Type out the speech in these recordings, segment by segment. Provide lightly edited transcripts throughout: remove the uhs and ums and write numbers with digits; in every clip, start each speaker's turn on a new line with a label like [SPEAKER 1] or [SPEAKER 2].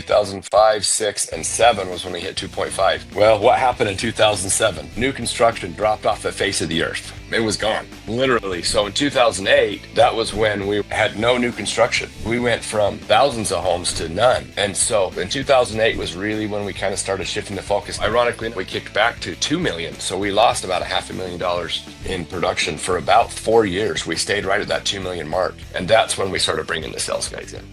[SPEAKER 1] 2005, 6, and 7 was when we hit 2.5. Well, what happened in 2007? New construction dropped off the face of the earth. It was gone, literally. So in 2008, that was when we had no new construction. We went from thousands of homes to none. And so in 2008 was really when we kind of started shifting the focus. Ironically, we kicked back to 2 million. So we lost about $500,000 in production for about 4 years. We stayed right at that 2 million mark. And that's when we started bringing the sales guys in.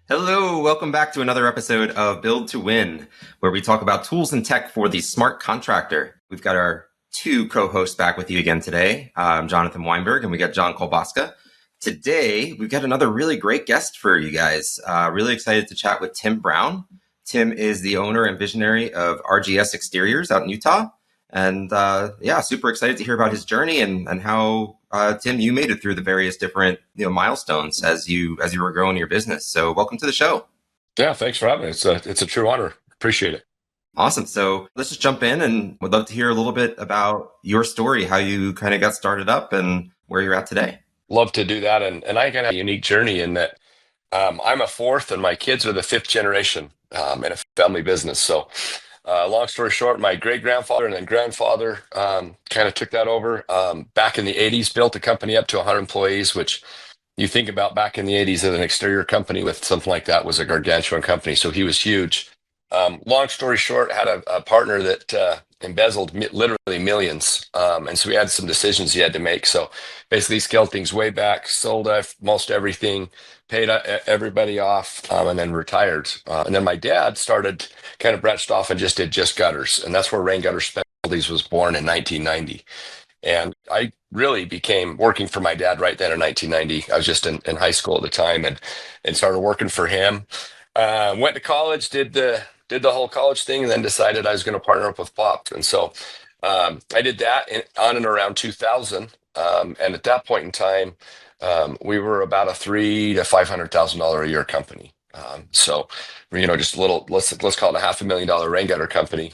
[SPEAKER 2] Hello, welcome back to another episode of Build to Win, where we talk about tools and tech for the smart contractor. We've got our two co-hosts back with you again today, Jonathan Weinberg, and we got John Kolbaska. Today, we've got another really great guest for you guys. Really excited to chat with Tim Brown. Tim is the owner and visionary of RGS Exteriors out in Utah. And super excited to hear about his journey and how Tim, you made it through the various different milestones as you were growing your business. So welcome to the show.
[SPEAKER 1] Yeah, thanks for having me. It's a true honor. Appreciate it.
[SPEAKER 2] Awesome. So let's just jump in, and would love to hear a little bit about your story, how you kind of got started up and where you're at today.
[SPEAKER 1] Love to do that. And I kind of have a unique journey in that I'm a fourth and my kids are the fifth generation in a family business. So long story short, my great-grandfather and then grandfather kind of took that over. Back in the 80s, built a company up to 100 employees, which you think about back in the 80s as an exterior company with something like that was a gargantuan company. So he was huge. Long story short, had a partner that embezzled literally millions. And so we had some decisions he had to make. So basically scaled things way back, sold most everything, paid everybody off, and then retired. And then my dad started kind of branched off and just did just gutters. And that's where Rain Gutter Specialties was born in 1990. And I really became working for my dad right then in 1990. I was just in high school at the time and started working for him. Went to college, did the whole college thing, and then decided I was going to partner up with Pop. And so I did that on and around 2000. And at that point in time, we were about a $300,000 to $500,000 a year company. So, just a little, let's call it a $500,000 rain gutter company.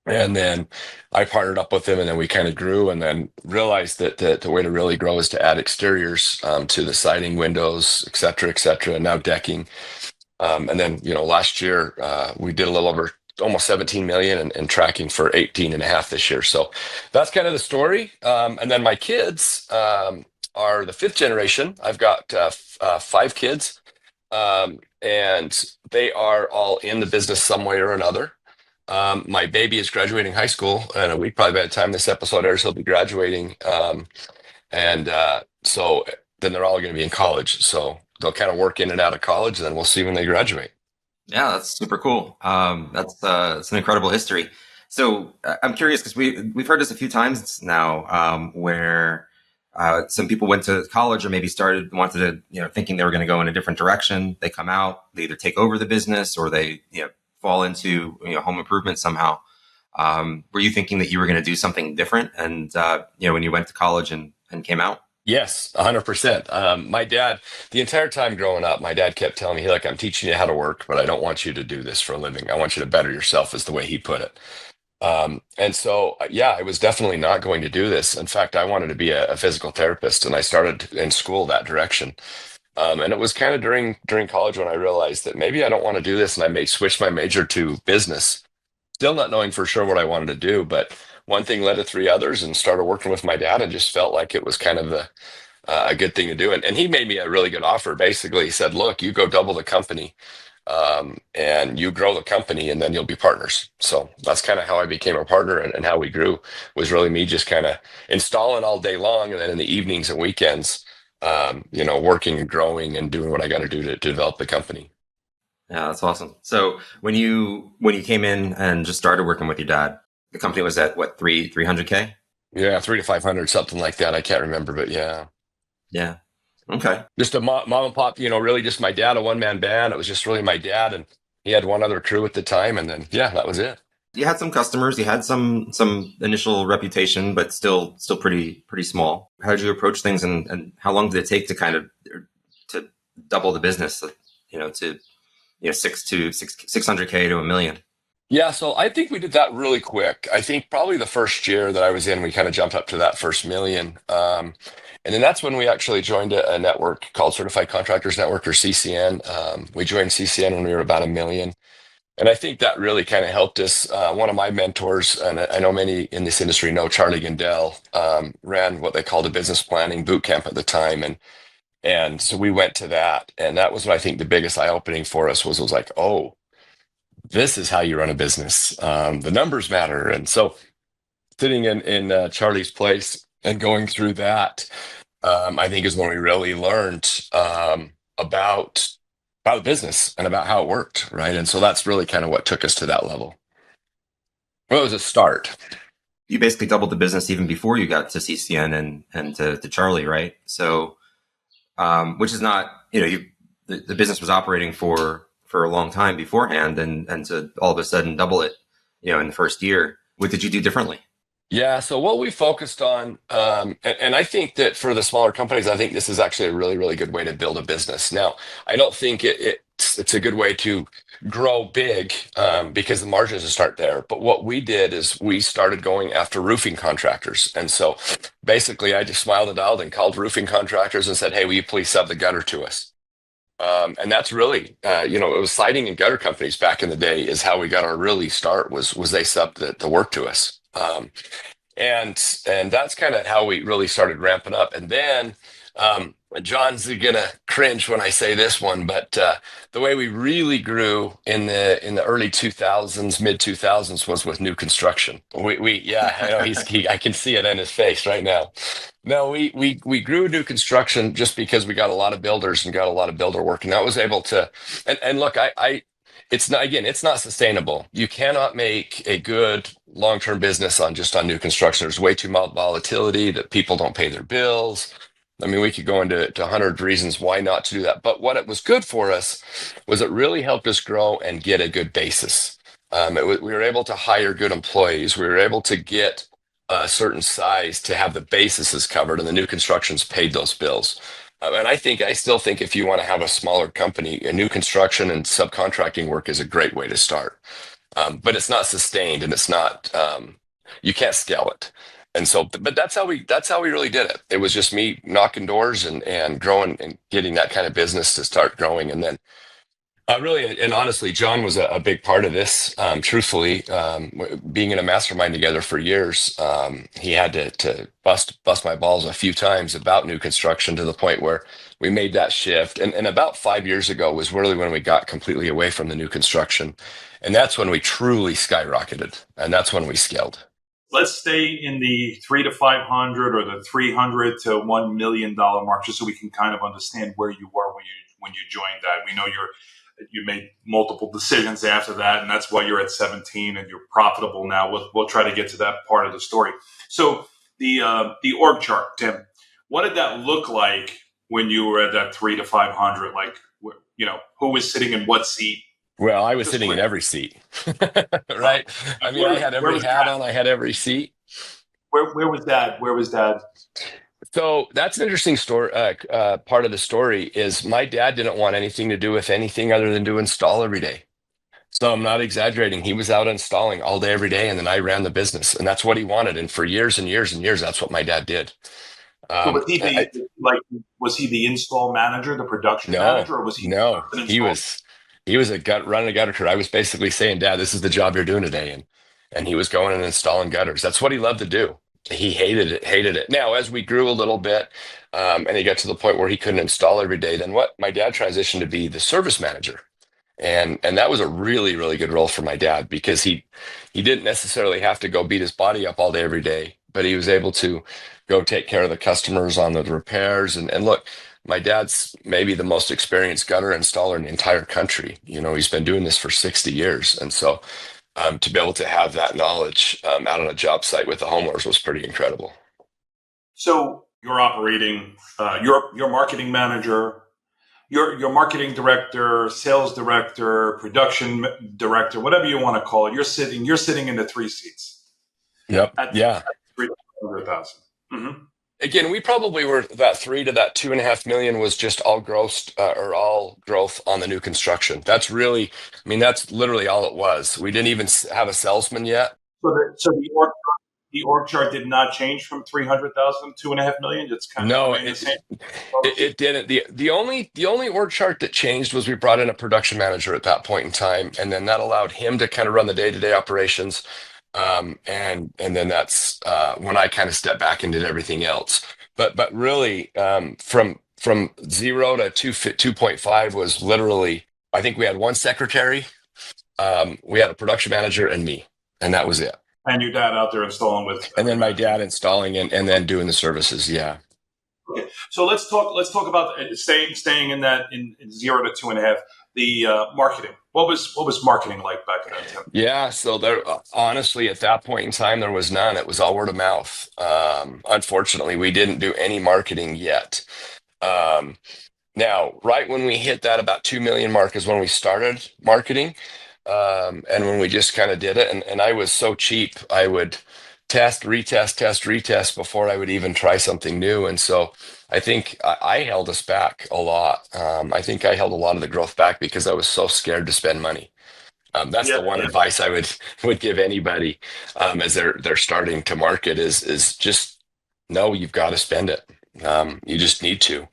[SPEAKER 1] And then I partnered up with him, and then we kind of grew, and then realized that the way to really grow is to add exteriors to the siding, windows, et cetera, and now decking. And then, last year we did a little over almost 17 million and tracking for 18 and a half this year. So that's kind of the story. And then my kids are the fifth generation. I've got 5 kids, and they are all in the business some way or another. My baby is graduating high school in a week. Probably by the time this episode airs, he'll be graduating. So then they're all going to be in college. So they'll kind of work in and out of college, and then we'll see when they graduate.
[SPEAKER 2] Yeah, that's super cool. That's an incredible history. So I'm curious because we've heard this a few times now, where some people went to college or maybe wanted to, thinking they were going to go in a different direction. They come out, they either take over the business or they, fall into home improvement somehow. Were you thinking that you were going to do something different? And when you went to college and came out?
[SPEAKER 1] Yes, 100%. My dad, the entire time growing up, my dad kept telling me, look, I'm teaching you how to work, but I don't want you to do this for a living. I want you to better yourself, is the way he put it. And so, I was definitely not going to do this. In fact, I wanted to be a physical therapist, and I started in school that direction. And it was kind of during college when I realized that maybe I don't want to do this, and I may switch my major to business, still not knowing for sure what I wanted to do, but one thing led to 3 others, and started working with my dad, and just felt like it was kind of a good thing to do. And he made me a really good offer. Basically, he said, look, you go double the company, and you grow the company, and then you'll be partners. So that's kind of how I became a partner, and how we grew was really me just kind of installing all day long. And then in the evenings and weekends, working and growing and doing what I got to do to develop the company.
[SPEAKER 2] Yeah, that's awesome. So when you came in and just started working with your dad, the company was at what, 300K?
[SPEAKER 1] Yeah, 300 to 500, something like that. I can't remember, but yeah.
[SPEAKER 2] Yeah. Okay.
[SPEAKER 1] Just a mom and pop, really just my dad, a one-man band. It was just really my dad, and he had one other crew at the time. And then, that was it.
[SPEAKER 2] You had some customers, you had some initial reputation, but still pretty small. How did you approach things, and how long did it take to double the business, to 600K to $1 million?
[SPEAKER 1] Yeah, so I think we did that really quick. I think probably the first year that I was in, we kind of jumped up to that first million. And then that's when we actually joined a network called Certified Contractors Network, or CCN. We joined CCN when we were about 1 million. And I think that really kind of helped us. One of my mentors, and I know many in this industry know, Charlie Gandell, ran what they called a business planning boot camp at the time. And so we went to that. And that was what I think the biggest eye opening for us was like, oh, this is how you run a business. The numbers matter. And so sitting in Charlie's place and going through that, I think is when we really learned about business and about how it worked, right? And so that's really kind of what took us to that level. Well, it was a start.
[SPEAKER 2] You basically doubled the business even before you got to CCN and to Charlie, right? So, which is not, the business was operating for a long time beforehand, and to all of a sudden double it, in the first year. What did you do differently?
[SPEAKER 1] Yeah, so what we focused on, and I think that for the smaller companies, I think this is actually a really, really good way to build a business. Now, I don't think it's a good way to grow big because the margins start there. But what we did is we started going after roofing contractors. And so basically, I just smiled and dialed and called roofing contractors and said, "Hey, will you please sub the gutter to us?" And that's really, it was siding and gutter companies back in the day is how we got our really start was they subbed the work to us. And that's kind of how we really started ramping up. And then John's gonna cringe when I say this one, but the way we really grew in the early 2000s, mid 2000s was with new construction. We yeah, I know I can see it in his face right now. No, we grew new construction just because we got a lot of builders and got a lot of builder work, and that was able to. And look, I it's not, again, it's not sustainable. You cannot make a good long-term business on new construction. There's way too much volatility that people don't pay their bills. I mean, we could go into 100 reasons why not to do that. But what it was good for us was it really helped us grow and get a good basis. We were able to hire good employees. We were able to get a certain size to have the bases covered, and the new constructions paid those bills. And I still think if you want to have a smaller company, a new construction and subcontracting work is a great way to start. But it's not sustained, and it's not, you can't scale it. And so, but that's how we really did it. It was just me knocking doors and growing and getting that kind of business to start growing. And then really, and honestly, John was a big part of this. Truthfully, being in a mastermind together for years, he had to bust my balls a few times about new construction to the point where we made that shift. And about 5 years ago was really when we got completely away from the new construction, and that's when we truly skyrocketed, and that's when we scaled.
[SPEAKER 3] Let's stay in the 3 to 500 or the 300 to $1 million mark, just so we can kind of understand where you were when you joined that. We know you made multiple decisions after that, and that's why you're at 17 and you're profitable now. We'll try to get to that part of the story. So the org chart, Tim, what did that look like when you were at that 3 to 500? Like, who was sitting in what seat?
[SPEAKER 1] Well, I was sitting in every seat, right? I mean, I had every hat on. I had every seat.
[SPEAKER 3] Where was Dad? Where was Dad?
[SPEAKER 1] So that's an interesting story. Part of the story is my dad didn't want anything to do with anything other than to install every day. So I'm not exaggerating. He was out installing all day, every day, and then I ran the business, and that's what he wanted. And for years and years and years, that's what my dad did.
[SPEAKER 3] So was he the install manager, the production manager, or was he?
[SPEAKER 1] No, he was running a gutter crew. I was basically saying, "Dad, this is the job you're doing today," and he was going and installing gutters. That's what he loved to do. He hated it. Now, as we grew a little bit, and he got to the point where he couldn't install every day, then what my dad transitioned to be the service manager. And that was a really, really good role for my dad because he didn't necessarily have to go beat his body up all day, every day, but he was able to go take care of the customers on the repairs. And look, my dad's maybe the most experienced gutter installer in the entire country. He's been doing this for 60 years. And so to be able to have that knowledge out on a job site with the homeowners was pretty incredible.
[SPEAKER 3] So you're operating, your marketing manager, your marketing director, sales director, production director, whatever you want to call it. You're sitting in the three seats.
[SPEAKER 1] Yep. Yeah.
[SPEAKER 3] At 300,000. Mm-hmm.
[SPEAKER 1] Again, we probably were that 3 to that 2.5 million was just all growth all growth on the new construction. That's literally all it was. We didn't even have a salesman yet.
[SPEAKER 3] So the org the org chart did not change from 300,000 to 2.5 million. It's kind of
[SPEAKER 1] No,
[SPEAKER 3] remained the same.
[SPEAKER 1] it didn't. The only org chart that changed was we brought in a production manager at that point in time, and then that allowed him to kind of run the day-to-day operations. And then that's when I kind of stepped back and did everything else. But really, from 0 to 2.5 was literally, I think we had one secretary, we had a production manager, and me, and that was it.
[SPEAKER 3] And your dad out there installing with.
[SPEAKER 1] And then my dad installing and then doing the services. Yeah.
[SPEAKER 3] Okay, so let's talk about staying in that in 0 to 2.5. The marketing. What was marketing like back then, Tim?
[SPEAKER 1] Yeah, so there honestly at that point in time there was none. It was all word of mouth. Unfortunately, we didn't do any marketing yet. Um, Now, right when we hit that about 2 million mark is when we started marketing. And when we just kind of did it, and I was so cheap, I would test, retest before I would even try something new. And so I think I held us back a lot. I think I held a lot of the growth back because I was so scared to spend money. That's the one advice I would give anybody as they're starting to market is just no, you've got to spend it. You just need to.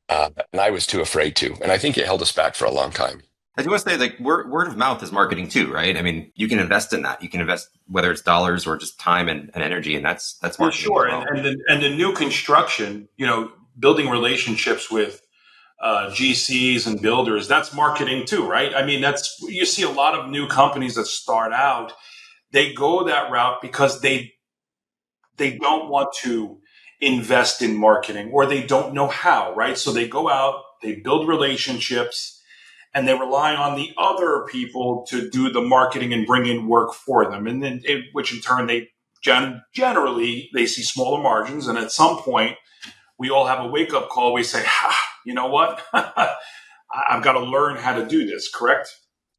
[SPEAKER 1] And I was too afraid to, and I think it held us back for a long time.
[SPEAKER 2] I do want to say, like, word of mouth is marketing too, right? I mean, you can invest in that. You can invest whether it's dollars or just time and energy, and that's marketing.
[SPEAKER 3] For sure.
[SPEAKER 2] As well.
[SPEAKER 3] And the new construction, building relationships with GCs and builders, that's marketing too, right? I mean, you see a lot of new companies that start out, they go that route because they don't want to invest in marketing or they don't know how, right? So they go out, they build relationships, and they rely on the other people to do the marketing and bring in work for them. And then, which in turn, they generally they see smaller margins. And at some point, we all have a wake up call. We say, you know what? I've got to learn how to do this. Correct?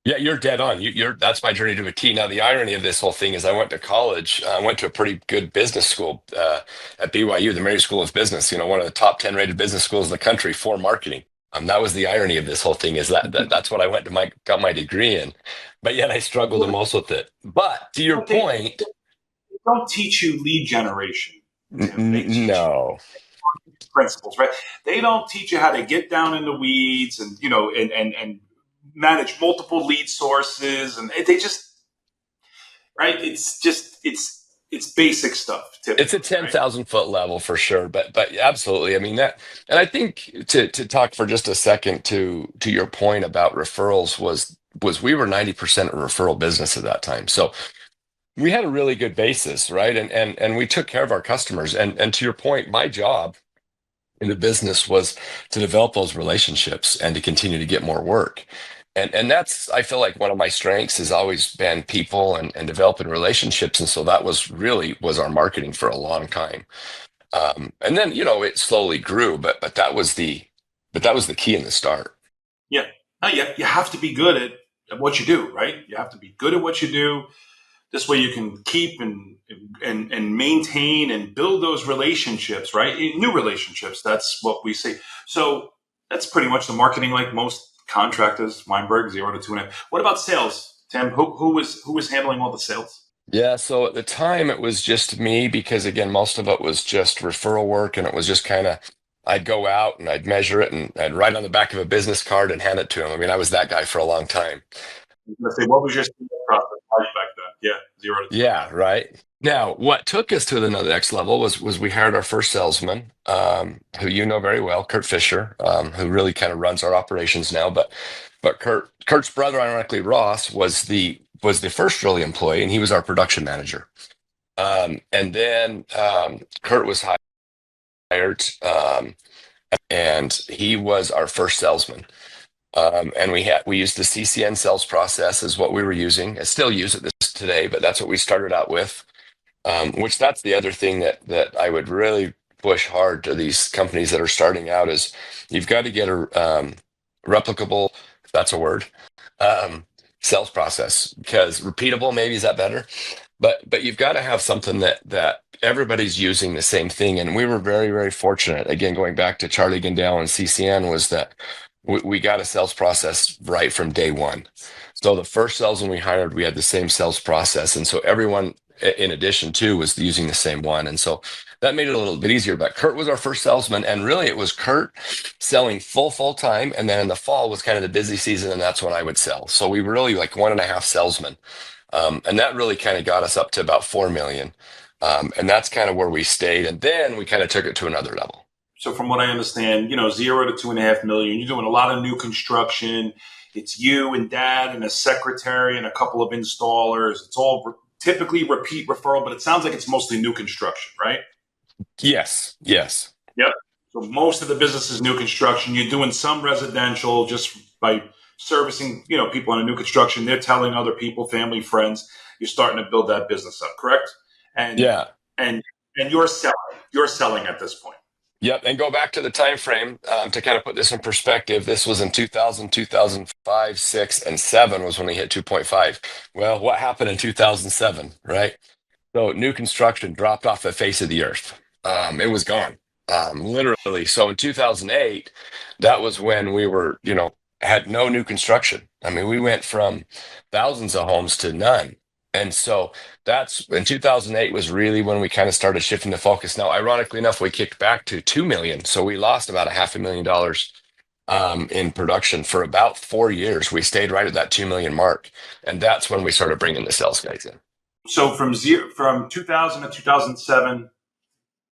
[SPEAKER 1] Yeah, you're dead on. That's my journey to a T. Now, the irony of this whole thing is I went to college. I went to a pretty good business school at BYU, the Mary School of Business, one of the top 10 rated business schools in the country for marketing. That was the irony of this whole thing is that's what I went to got my degree in, but yet I struggled the most with it. But to your point,
[SPEAKER 3] they don't teach you lead generation.
[SPEAKER 1] No
[SPEAKER 3] principles, right? They don't teach you how to get down in the weeds and and manage multiple lead sources, and they just right. It's basic stuff.
[SPEAKER 1] It's a 10,000 foot level for sure, but absolutely. I mean that, and I think to talk for just a second to your point about referrals was we were 90% a referral business at that time, so we had a really good basis, right? And we took care of our customers. And to your point, my job in the business was to develop those relationships and to continue to get more work. And that's, I feel like one of my strengths has always been people and developing relationships. And so that was our marketing for a long time. And then, it slowly grew, but that was the key in the start.
[SPEAKER 3] Yeah. You have to be good at what you do, right? You have to be good at what you do. This way you can keep and maintain and build those relationships, right? New relationships. That's what we say. So that's pretty much the marketing like most contractors, Weinberg, 0 to 2.5. What about sales, Tim? Who was handling all the sales?
[SPEAKER 1] Yeah, so at the time it was just me because again, most of it was just referral work, and it was just kind of I'd go out and I'd measure it and I'd write on the back of a business card and hand it to him. I mean, I was that guy for a long time.
[SPEAKER 3] Let's say, what was your process back then? Yeah, 0 to 2.
[SPEAKER 1] Yeah, right. Now, what took us to the next level was we hired our first salesman, who you know very well, Kurt Fisher, who really kind of runs our operations now. But Kurt's brother, ironically, Ross, was the first early employee, and he was our production manager. And then Kurt was hired, and he was our first salesman. And we used the CCN sales process is what we were using. I still use it today, but that's what we started out with. Which that's the other thing that I would really push hard to these companies that are starting out is you've got to get a replicable, if that's a word, sales process, because repeatable, maybe is that better, but you've got to have something that everybody's using the same thing. And we were very, very fortunate. Again, going back to Charlie Gandell and CCN was that we got a sales process right from day one. So the first salesman we hired, we had the same sales process. And so everyone in addition to was using the same one. And so that made it a little bit easier. But Kurt was our first salesman. And really it was Kurt selling full time. And then in the fall was kind of the busy season. And that's when I would sell. So we were really like 1.5 salesmen. And that really kind of got us up to about 4 million. And that's kind of where we stayed. And then we kind of took it to another level.
[SPEAKER 3] So from what I understand, 0 to 2.5 million, you're doing a lot of new construction. It's you and dad and a secretary and a couple of installers. It's all typically repeat referral, but it sounds like it's mostly new construction, right?
[SPEAKER 1] Yes.
[SPEAKER 3] Yep. So most of the business is new construction. You're doing some residential just by servicing, people on a new construction. They're telling other people, family, friends. You're starting to build that business up, correct? And
[SPEAKER 1] Yeah.
[SPEAKER 3] and you're selling. You're selling at this point.
[SPEAKER 1] Yep. And go back to the time frame to kind of put this in perspective. This was in 2000, 2005, 6, and 7 was when we hit 2.5. Well, what happened in 2007, right? So new construction dropped off the face of the earth. It was gone, literally. So in 2008, that was when we were, had no new construction. I mean, we went from thousands of homes to none. And so that's in 2008 was really when we kind of started shifting the focus. Now, ironically enough, we kicked back to 2 million. So we lost about a $500,000 in production for about 4 years. We stayed right at that 2 million mark. And that's when we started bringing the sales guys in.
[SPEAKER 3] So from 2000 to 2007,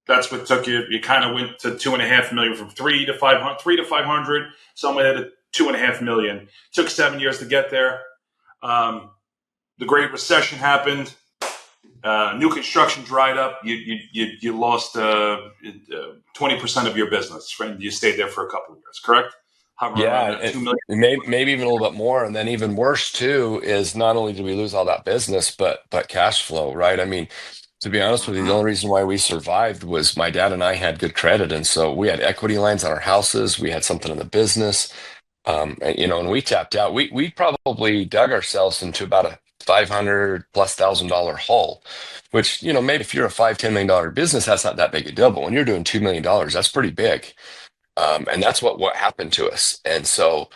[SPEAKER 3] that's what took you. You kind of went to 2.5 million from 3 to 500. Someone at 2.5 million. Took 7 years to get there. The Great Recession happened. New construction dried up. You lost 20% of your business. Right? You stayed there for a couple of years, correct?
[SPEAKER 1] Yeah,
[SPEAKER 3] 2 million.
[SPEAKER 1] maybe even a little bit more. And then even worse too is not only did we lose all that business, but cash flow, right? I mean, to be honest with you, the only reason why we survived was my dad and I had good credit, and so we had equity lines on our houses. We had something in the business, and we tapped out. We probably dug ourselves into about a $500,000+ hole, which maybe if you're a $5-10 million business, that's not that big a deal. But when you're doing $2 million, that's pretty big. And that's what happened to us. And so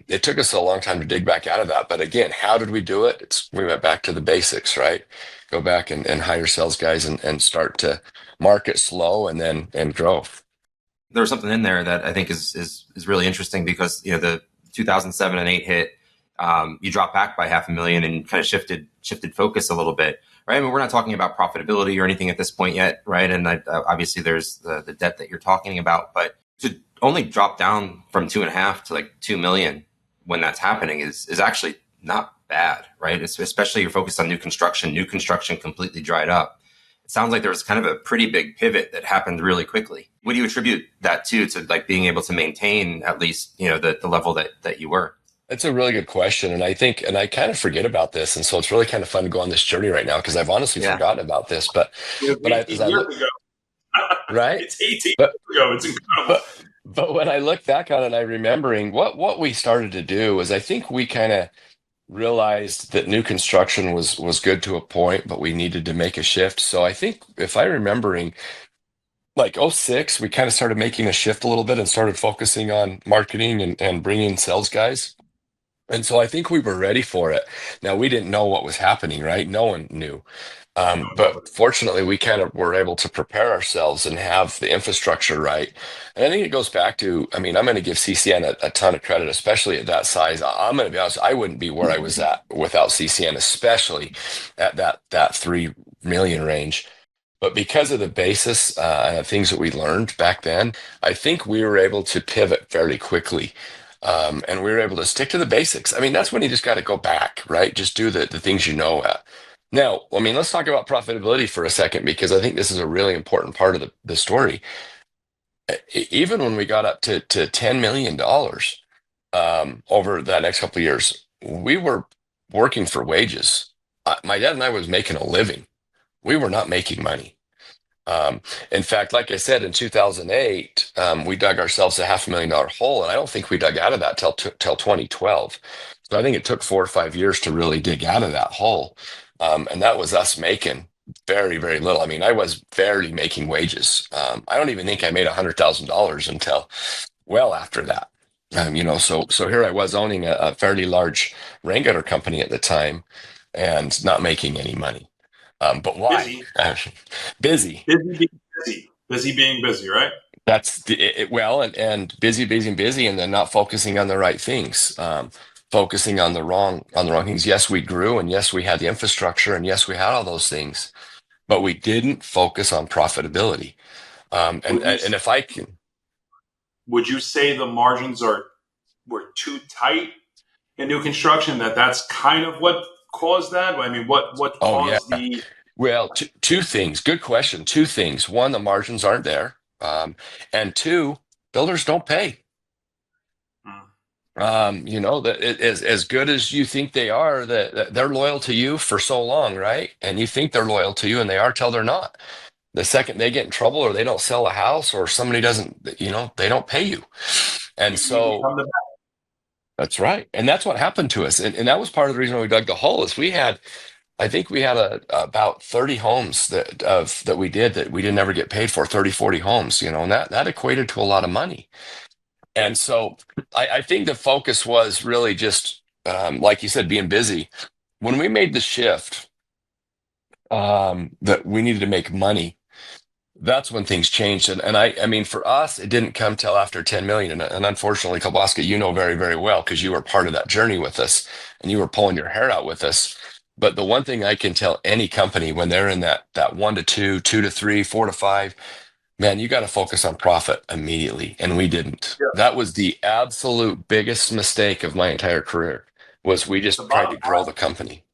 [SPEAKER 1] it took us a long time to dig back out of that. But again, how did we do it? We went back to the basics, right? Go back and hire sales guys and start to market slow and grow.
[SPEAKER 2] There's something in there that I think is really interesting because the 2007 and 8 hit, you dropped back by $500,000 and kind of shifted focus a little bit, right? I mean, we're not talking about profitability or anything at this point yet, right? And obviously there's the debt that you're talking about, but to only drop down from 2.5 to like 2 million when that's happening is actually not bad, right? Especially you're focused on new construction completely dried up. It sounds like there was kind of a pretty big pivot that happened really quickly. What do you attribute that to like being able to maintain at least, the level that you were?
[SPEAKER 1] That's a really good question. And I kind of forget about this. And so it's really kind of fun to go on this journey right now because I've honestly forgotten about this. But
[SPEAKER 3] As I look, ago.
[SPEAKER 1] Right?
[SPEAKER 3] It's 18 years ago. It's incredible.
[SPEAKER 1] But when I look back on it, I'm remembering what we started to do was I think we kind of realized that new construction was good to a point, but we needed to make a shift. So I think if I'm remembering, like '06, we kind of started making a shift a little bit and started focusing on marketing and bringing sales guys. And so I think we were ready for it. Now, we didn't know what was happening, right? No one knew. But fortunately, we kind of were able to prepare ourselves and have the infrastructure right. And I think it goes back to, I mean, I'm going to give CCN a ton of credit, especially at that size. I'm going to be honest, I wouldn't be where I was at without CCN, especially at that 3 million range. But because of the basis and things that we learned back then, I think we were able to pivot fairly quickly. And we were able to stick to the basics. I mean, that's when you just got to go back, right? Just do the things you know at. Now, I mean, let's talk about profitability for a second, because I think this is a really important part of the story. Even when we got up to $10 million over that next couple of years, we were working for wages. My dad and I was making a living. We were not making money. In fact, like I said, in 2008, we dug ourselves a $500,000 hole, and I don't think we dug out of that till 2012. So I think it took 4 or 5 years to really dig out of that hole. And that was us making very, very little. I mean, I was barely making wages. I don't even think I made $100,000 until well after that. So here I was owning a fairly large rain gutter company at the time and not making any money. But why?
[SPEAKER 3] Busy,
[SPEAKER 1] Busy.
[SPEAKER 3] busy being busy, busy being busy, right?
[SPEAKER 1] That's well, and busy, busy, and busy, and then not focusing on the right things. Focusing on the wrong things. Yes, we grew, and yes, we had the infrastructure, and yes, we had all those things, but we didn't focus on profitability. And
[SPEAKER 3] Would you
[SPEAKER 1] and if I can,
[SPEAKER 3] would you say the margins were too tight in new construction? That's kind of what caused that. I mean, what
[SPEAKER 1] oh yeah.
[SPEAKER 3] caused the
[SPEAKER 1] Well, two things. Good question. Two things. One, the margins aren't there, and two, builders don't pay.
[SPEAKER 3] Mm.
[SPEAKER 1] That as good as you think they are, that they're loyal to you for so long, right? And you think they're loyal to you, and they are till they're not. The second they get in trouble or they don't sell a house or somebody doesn't, they don't pay you. And
[SPEAKER 3] you
[SPEAKER 1] so
[SPEAKER 3] become the
[SPEAKER 1] that's right. And that's what happened to us. And that was part of the reason why we dug the hole is I think we had about 30 homes that we did that we didn't ever get paid for, 30, 40 homes, and that equated to a lot of money. And so I think the focus was really just, like you said, being busy. When we made the shift, that we needed to make money, that's when things changed. And I mean, for us, it didn't come till after 10 million. And unfortunately, Kowalski, you know very, very well, because you were part of that journey with us and you were pulling your hair out with us. But the one thing I can tell any company when they're in that 1 to 2, 2 to 3, 4 to 5, man, you got to focus on profit immediately. And we didn't.
[SPEAKER 3] yeah,
[SPEAKER 1] That was the absolute biggest mistake of my entire career was we
[SPEAKER 3] the
[SPEAKER 1] just tried
[SPEAKER 3] bottom
[SPEAKER 1] to grow the company.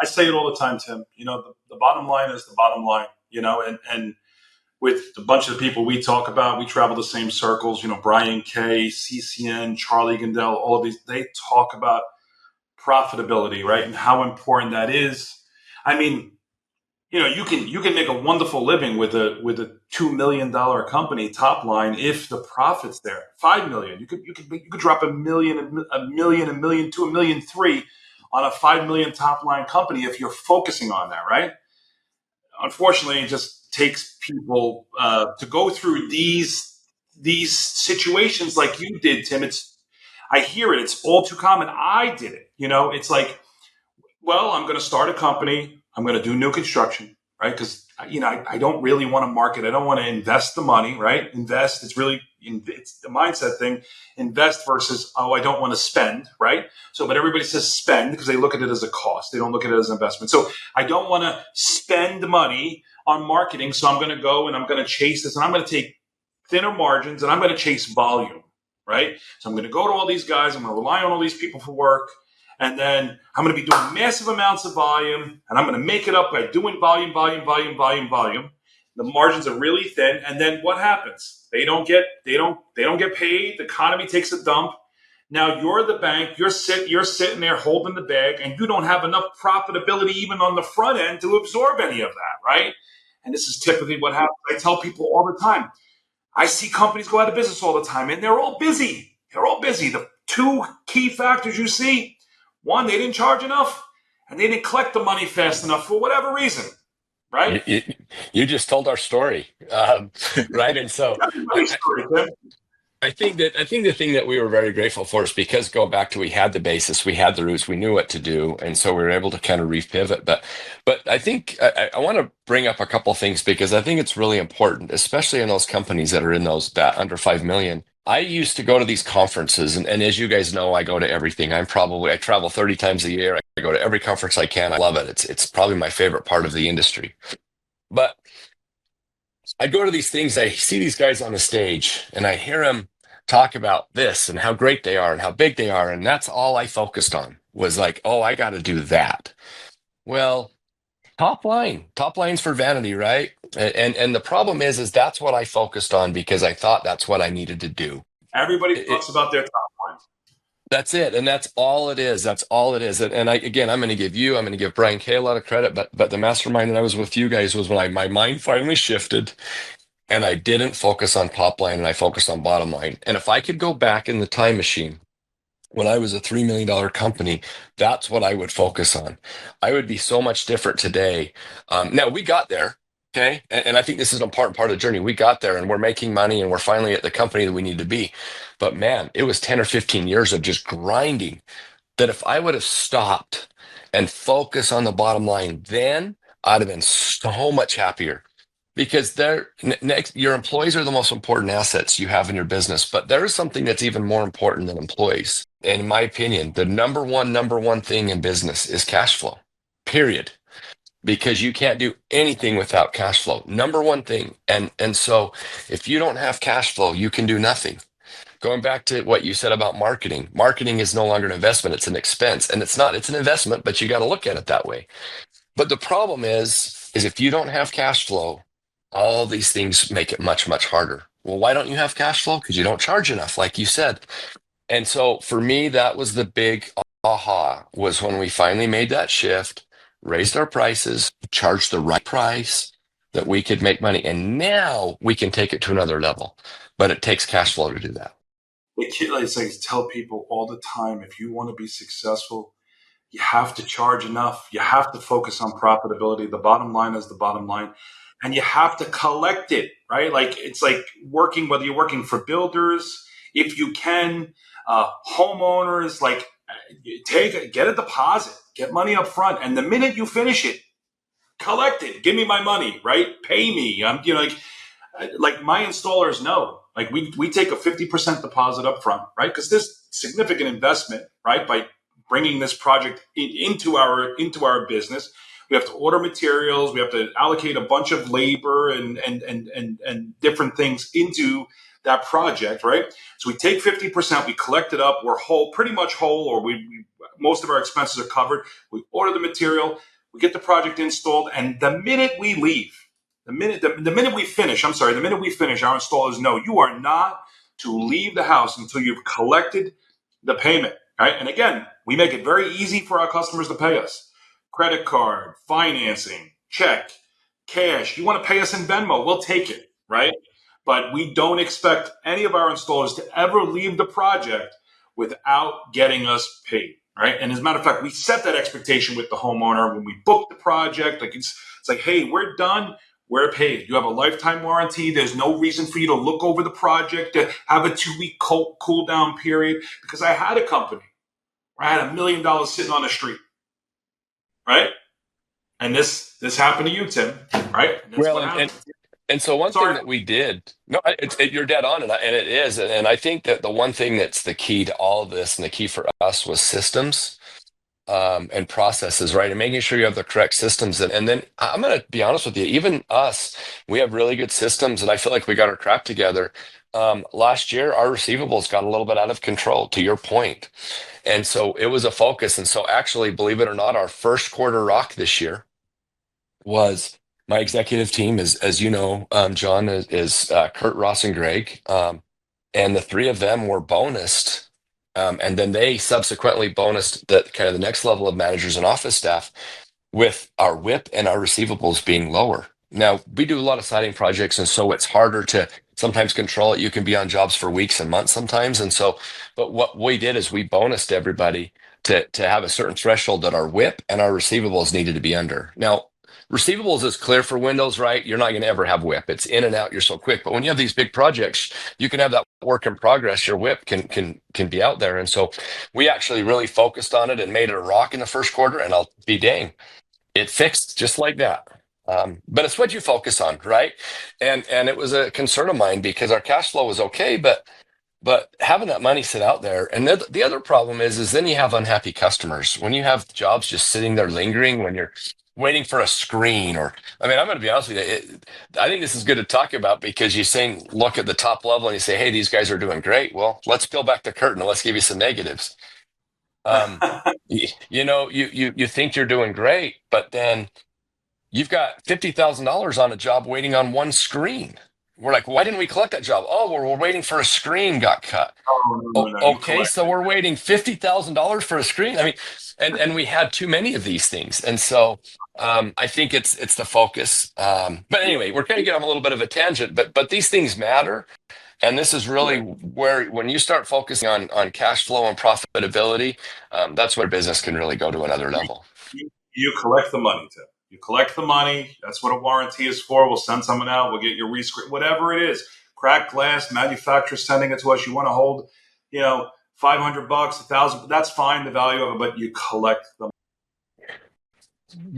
[SPEAKER 3] I say it all the time, Tim. The bottom line is the bottom line. And with a bunch of the people we talk about, we travel the same circles. Brian Kay, CCN, Charlie Gandell, all of these. They talk about profitability, right, and how important that is. I mean, you can make a wonderful living with a $2 million company top line if the profit's there. 5 million, you could drop a million, 2, a million 3 on a 5 million top line company if you're focusing on that, right? Unfortunately, it just takes people to go through these situations like you did, Tim. I hear it. It's all too common. I did it. It's like, well, I'm going to start a company. I'm going to do new construction, right? Because I don't really want to market. I don't want to invest the money, right? Invest. It's the mindset thing. Invest versus I don't want to spend, right? So, but everybody says spend because they look at it as a cost. They don't look at it as an investment. So I don't want to spend money on marketing. So I'm going to go and I'm going to chase this, and I'm going to take thinner margins, and I'm going to chase volume, right? So I'm going to go to all these guys. I'm going to rely on all these people for work. And then I'm going to be doing massive amounts of volume, and I'm going to make it up by doing volume, volume, volume, volume, volume. The margins are really thin, and then what happens? They don't get paid. The economy takes a dump. Now you're the bank. You're sitting there holding the bag, and you don't have enough profitability even on the front end to absorb any of that, right? And this is typically what happens. I tell people all the time. I see companies go out of business all the time, and they're all busy. They're all busy. The two key factors you see: one, they didn't charge enough, and they didn't collect the money fast enough for whatever reason, right?
[SPEAKER 1] You, you, you just told our story, right? And so
[SPEAKER 3] Everybody's story, Tim.
[SPEAKER 1] I think the thing that we were very grateful for is because going back to we had the basis, we had the roots, we knew what to do, and so we were able to kind of repivot. But I think I want to bring up a couple of things because I think it's really important, especially in those companies that are in those that under 5 million. I used to go to these conferences, and as you guys know, I go to everything. I travel 30 times a year. I go to every conference I can. I love it. It's probably my favorite part of the industry. But I go to these things, I see these guys on the stage, and I hear them talk about this and how great they are and how big they are. And that's all I focused on was like, oh, I got to do that. Well, top line's for vanity, right? And the problem is that's what I focused on because I thought that's what I needed to do.
[SPEAKER 3] Everybody
[SPEAKER 1] It,
[SPEAKER 3] talks about their top line.
[SPEAKER 1] that's it, and that's all it is. That's all it is. And I'm going to I'm going to give Brian Kay a lot of credit, but the mastermind that I was with you guys was when my mind finally shifted, and I didn't focus on top line and I focused on bottom line. And if I could go back in the time machine when I was a $3 million company, that's what I would focus on. I would be so much different today. Now we got there. Okay. And I think this is an important part of the journey. We got there and we're making money and we're finally at the company that we need to be. But man, it was 10 or 15 years of just grinding that if I would have stopped and focused on the bottom line then, I'd have been so much happier because next your employees are the most important assets you have in your business. But there is something that's even more important than employees. And in my opinion, the number one thing in business is cash flow, period. Because you can't do anything without cash flow. Number one thing. And so if you don't have cash flow, you can do nothing. Going back to what you said about marketing, marketing is no longer an investment, it's an expense. And it's an investment, but you got to look at it that way. But the problem is if you don't have cash flow, all these things make it much, much harder. Well, why don't you have cash flow? Because you don't charge enough, like you said. And so for me, that was the big aha, was when we finally made that shift, raised our prices, charged the right price that we could make money. And now we can take it to another level. But it takes cash flow to do that.
[SPEAKER 3] It's like tell people all the time, if you want to be successful, you have to charge enough. You have to focus on profitability. The bottom line is the bottom line. And you have to collect it, right? Like it's like working, whether you're working for builders, if you can, homeowners, like get a deposit, get money up front. And the minute you finish it, collect it. Give me my money, right? Pay me. Like my installers know, like we take a 50% deposit up front, right? Because there's significant investment, right? By bringing this project into our business. We have to order materials. We have to allocate a bunch of labor and different things into that project, right? So we take 50%, we collect it up, we're whole, pretty much whole, or we most of our expenses are covered. We order the material, we get the project installed, and the minute we leave, the minute we finish, our installers know you are not to leave the house until you've collected the payment, right? And again, we make it very easy for our customers to pay us. Credit card, financing, check, cash. You want to pay us in Venmo, we'll take it, right? But we don't expect any of our installers to ever leave the project without getting us paid, right? And as a matter of fact, we set that expectation with the homeowner when we book the project. Like it's like, hey, we're done. We're paid. You have a lifetime warranty. There's no reason for you to look over the project, to have a 2-week cool down period. Because I had a company where I had $1 million sitting on the street, right? And this happened to you, Tim, right? And that's
[SPEAKER 1] Well,
[SPEAKER 3] what happened.
[SPEAKER 1] and so one thing
[SPEAKER 3] Sorry.
[SPEAKER 1] that we did, no, you're dead on, and it is. And I think that the one thing that's the key to all of this and the key for us was systems and processes, right? And making sure you have the correct systems. And then I'm going to be honest with you, even us, we have really good systems, and I feel like we got our crap together. Last year, our receivables got a little bit out of control, to your point. And so it was a focus. And so actually, believe it or not, our first quarter rock this year was my executive team is, as you know, John, is Kurt, Ross, and Greg. And the three of them were bonused. And then they subsequently bonused the kind of the next level of managers and office staff with our WIP and our receivables being lower. Now, we do a lot of siding projects, and so it's harder to sometimes control it. You can be on jobs for weeks and months sometimes. And so, but what we did is we bonused everybody to have a certain threshold that our WIP and our receivables needed to be under. Now, receivables is clear for windows, right? You're not going to ever have WIP. It's in and out. You're so quick. But when you have these big projects, you can have that work in progress. Your WIP can be out there. And so we actually really focused on it and made it a rock in the first quarter. And I'll be dang, it fixed just like that. But it's what you focus on, right? And it was a concern of mine because our cash flow was okay, but having that money sit out there, and the other problem is then you have unhappy customers when you have jobs just sitting there lingering when you're waiting for a screen. Or I mean, I'm going to be honest with you, I think this is good to talk about because you're saying look at the top level and you say, hey, these guys are doing great. Well, let's peel back the curtain and let's give you some negatives. You think you're doing great, but then you've got $50,000 on a job waiting on one screen. We're like, why didn't we collect that job? Oh, well, we're waiting for a screen got cut.
[SPEAKER 3] Oh, no. You
[SPEAKER 1] Okay,
[SPEAKER 3] collect
[SPEAKER 1] so
[SPEAKER 3] it.
[SPEAKER 1] we're waiting $50,000 for a screen. I mean, and we had too many of these things, and so I think it's the focus. But anyway, we're going to get on a little bit of a tangent, but these things matter, and this is really where when you start focusing on cash flow and profitability, that's where business can really go to another level.
[SPEAKER 3] You collect the money, Tim. You collect the money. That's what a warranty is for. We'll send someone out. We'll get your rescript, whatever it is. Cracked glass, manufacturer sending it to us. You want to hold, $500, $1,000. That's fine, the value of it, but you collect the money.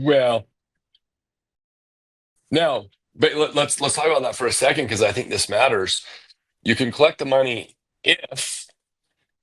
[SPEAKER 1] Well, Now, but let's talk about that for a second because I think this matters. You can collect the money if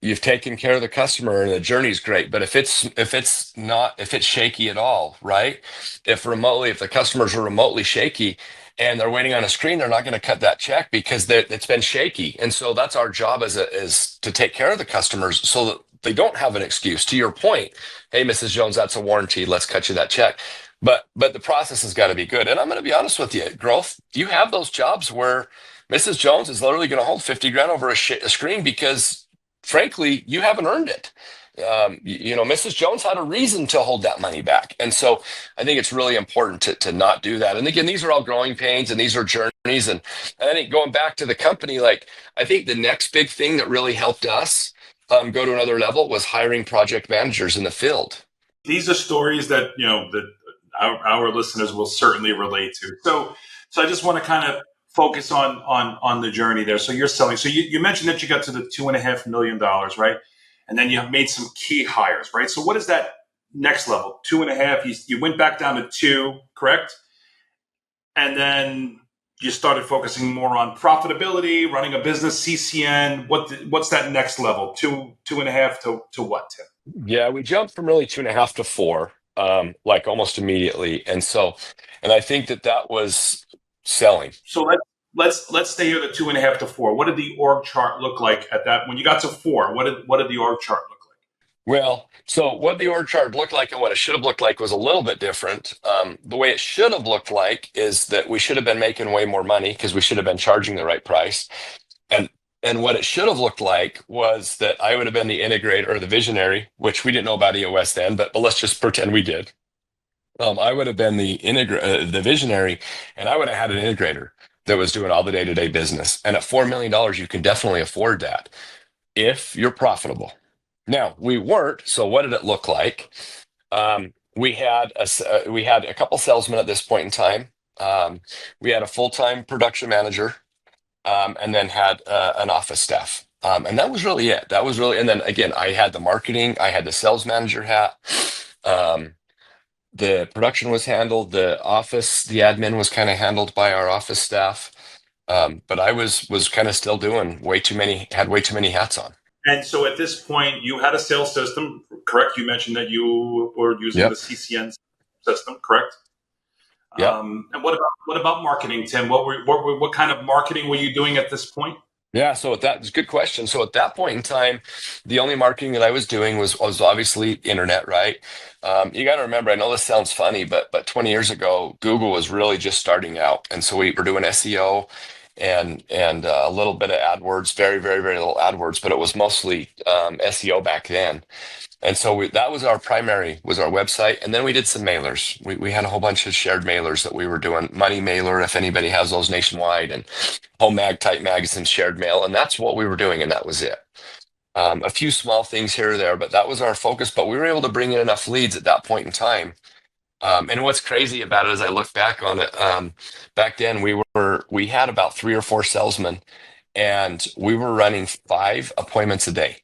[SPEAKER 1] you've taken care of the customer and the journey's great. But if it's shaky at all, right? If the customers are remotely shaky and they're waiting on a screen, they're not going to cut that check because it's been shaky. And so that's our job is to take care of the customers so that they don't have an excuse. To your point, hey, Mrs. Jones, that's a warranty. Let's cut you that check. But the process has got to be good. And I'm going to be honest with you, growth. You have those jobs where Mrs. Jones is literally going to hold 50 grand over a screen because frankly, you haven't earned it. Mrs. Jones had a reason to hold that money back. And so I think it's really important to not do that. And again, these are all growing pains and these are journeys. And I think going back to the company, like I think the next big thing that really helped us go to another level was hiring project managers in the field.
[SPEAKER 3] These are stories that, that our listeners will certainly relate to. So I just want to kind of focus on the journey there. So you're selling. So you mentioned that you got to the $2.5 million, right? And then you have made some key hires, right? So what is that next level? 2.5. You went back down to 2, correct? And then you started focusing more on profitability, running a business, CCN. What's that next level? 2.5 to what, Tim?
[SPEAKER 1] Yeah, we jumped from really 2.5 to 4, like almost immediately. And I think that was selling.
[SPEAKER 3] So let's stay here at 2.5 to 4. What did the org chart look like at that? When you got to 4, what did the org chart look like?
[SPEAKER 1] Well, so what the org chart looked like and what it should have looked like was a little bit different. The way it should have looked like is that we should have been making way more money because we should have been charging the right price. And what it should have looked like was that I would have been the integrator or the visionary, which we didn't know about EOS then, but let's just pretend we did. I would have been the visionary, and I would have had an integrator that was doing all the day-to-day business. And at $4 million, you can definitely afford that if you're profitable. Now, we weren't, so what did it look like? We had a couple salesmen at this point in time. We had a full-time production manager, and then had an office staff. And that was really it. And then again, I had the marketing, I had the sales manager hat. The production was handled, the admin was kind of handled by our office staff. But I was kind of still doing had way too many hats on.
[SPEAKER 3] And so at this point, you had a sales system, correct? You mentioned that you were using the CCN system, correct?
[SPEAKER 1] Yeah.
[SPEAKER 3] And what about marketing, Tim? What kind of marketing were you doing at this point?
[SPEAKER 1] Yeah, so that's a good question. So at that point in time, the only marketing that I was doing was obviously internet, right? You got to remember, I know this sounds funny, but 20 years ago, Google was really just starting out, and so we were doing SEO and a little bit of AdWords, very very very little AdWords, but it was mostly SEO back then. And so that was our website. And then we did some mailers. We had a whole bunch of shared mailers that we were doing. Money mailer, if anybody has those nationwide, and home mag type magazines, shared mail. And that's what we were doing. And that was it. A few small things here or there, but that was our focus. But we were able to bring in enough leads at that point in time. And what's crazy about it as I look back on it, back then we had about 3 or 4 salesmen, and we were running 5 appointments a day.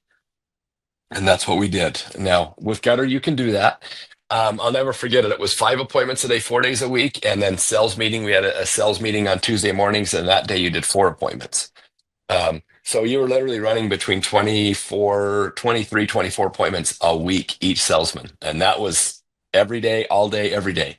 [SPEAKER 1] And that's what we did. Now, with Gutter, you can do that. I'll never forget it. It was 5 appointments a day, 4 days a week. And then sales meeting. We had a sales meeting on Tuesday mornings. And that day you did 4 appointments. So you were literally running between 23, 24 appointments a week, each salesman. And that was every day, all day, every day.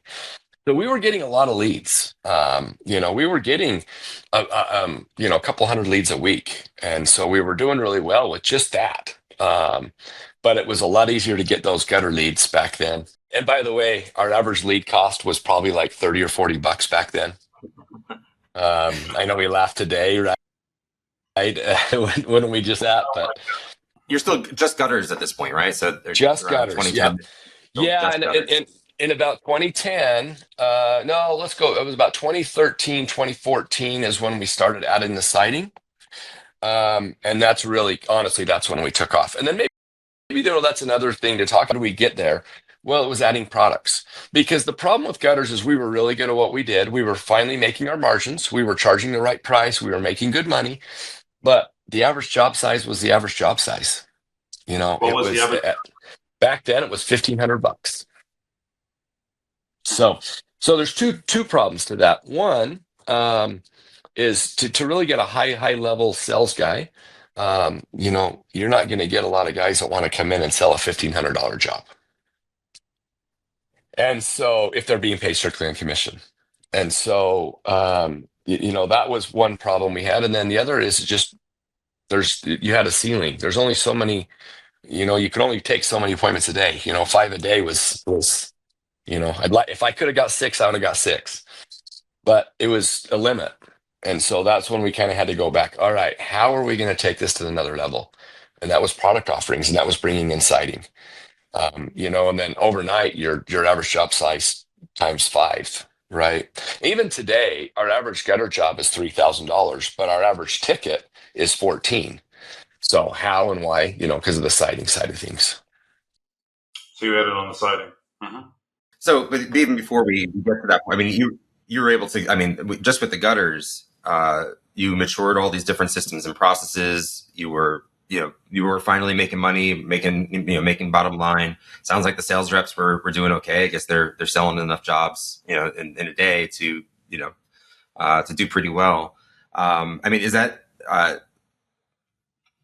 [SPEAKER 1] So we were getting a lot of leads. We were getting, a couple hundred leads a week. And so we were doing really well with just that. But it was a lot easier to get those gutter leads back then. And by the way, our average lead cost was probably like $30 or $40 back then. I know we laugh today, right? Wouldn't we just that? But
[SPEAKER 2] you're still just gutters at this point, right? So they're
[SPEAKER 1] just gutters. Yeah.
[SPEAKER 2] And
[SPEAKER 1] in about 2010, no, let's go. It was about 2013, 2014 is when we started adding the siding. And that's really, honestly, that's when we took off. And then maybe that's another thing to talk. How do we get there? Well, it was adding products, because the problem with gutters is we were really good at what we did. We were finally making our margins. We were charging the right price. We were making good money, but the average job size was the average job size.
[SPEAKER 3] What was the average?
[SPEAKER 1] Back then it was $1,500. So So there's two problems to that. One is to really get a high level sales guy. You're not going to get a lot of guys that want to come in and sell a $1,500 job. And so if they're being paid strictly on commission. And so, that was one problem we had. And then the other is just you had a ceiling. There's only so many, you could only take so many appointments a day. 5 a day was, I'd like, if I could have got 6, I would have got 6, but it was a limit. And so that's when we kind of had to go back. All right, how are we going to take this to another level? And that was product offerings, and that was bringing in siding. And then overnight, your average job size times 5, right? Even today, our average gutter job is $3,000, but our average ticket is 14. So how and why? Because of the siding side of things.
[SPEAKER 3] So you added on the siding. Mm-hmm.
[SPEAKER 2] So, but even before we get to that point, I mean, you were able to. I mean, just with the gutters, you matured all these different systems and processes. You were finally making money, making bottom line. Sounds like the sales reps were doing okay. I guess they're selling enough jobs, in a day to do pretty well. I mean, is that,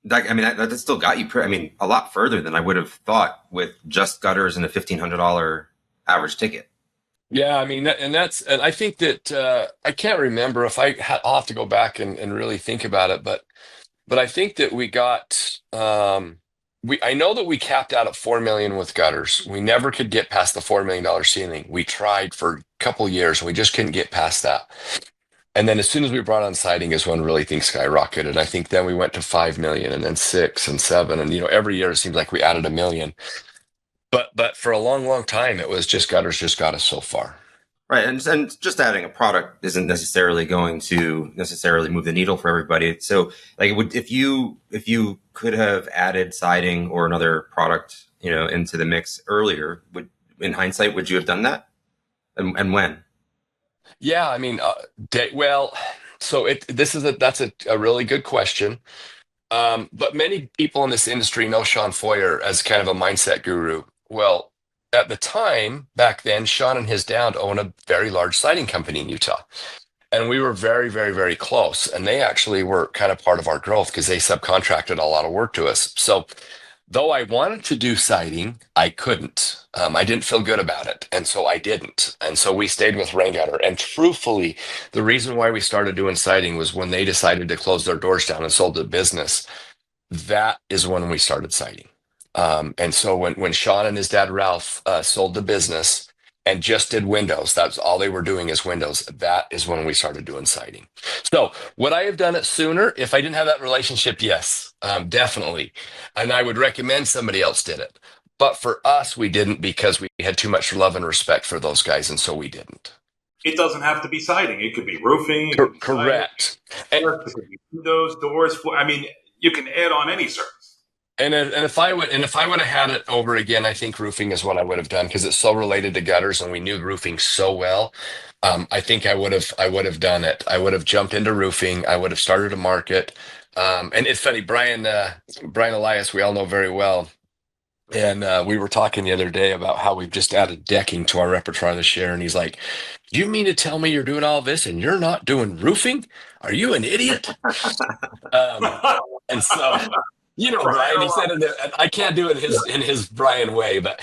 [SPEAKER 2] that still got you, a lot further than I would have thought with just gutters and a $1,500 average ticket.
[SPEAKER 1] Yeah, I mean, and I think that I can't remember if I'll have to go back and really think about it, but I think that we got I know that we capped out at 4 million with gutters. We never could get past the $4 million ceiling. We tried for a couple years and we just couldn't get past that. And then as soon as we brought on siding is when really things skyrocketed. I think then we went to 5 million and then 6 and 7. And, every year it seems like we added 1 million. But for a long time, it was just gutters just got us so far.
[SPEAKER 2] Right. And just adding a product isn't necessarily going to move the needle for everybody. So like if you could have added siding or another product, into the mix earlier, in hindsight, would you have done that? And when?
[SPEAKER 1] Yeah, I mean, so that's a really good question. But many people in this industry know Sean Foyer as kind of a mindset guru. Well, at the time, back then, Sean and his dad own a very large siding company in Utah. And we were very, very, very close. And they actually were kind of part of our growth because they subcontracted a lot of work to us. So though I wanted to do siding, I couldn't. I didn't feel good about it. And so I didn't. And so we stayed with rain gutter. And truthfully, the reason why we started doing siding was when they decided to close their doors down and sold the business. That is when we started siding. And so when Sean and his dad Ralph sold the business and just did windows, that's all they were doing is windows. That is when we started doing siding. So would I have done it sooner if I didn't have that relationship? Yes, definitely. And I would recommend somebody else did it. But for us, we didn't because we had too much love and respect for those guys. And so we didn't.
[SPEAKER 3] It doesn't have to be siding. It could be roofing.
[SPEAKER 1] Correct.
[SPEAKER 3] Siding, it could be windows, doors. I mean, you can add on any service.
[SPEAKER 1] And if I would have had it over again, I think roofing is what I would have done because it's so related to gutters and we knew roofing so well. I think I would have done it. I would have jumped into roofing. I would have started a market. And it's funny, Brian Elias, we all know very well. And we were talking the other day about how we've just added decking to our repertoire this year. And he's like, "You mean to tell me you're doing all this and you're not doing roofing? Are you an idiot?" And so, Brian, he said it, I can't do it in his Brian way, but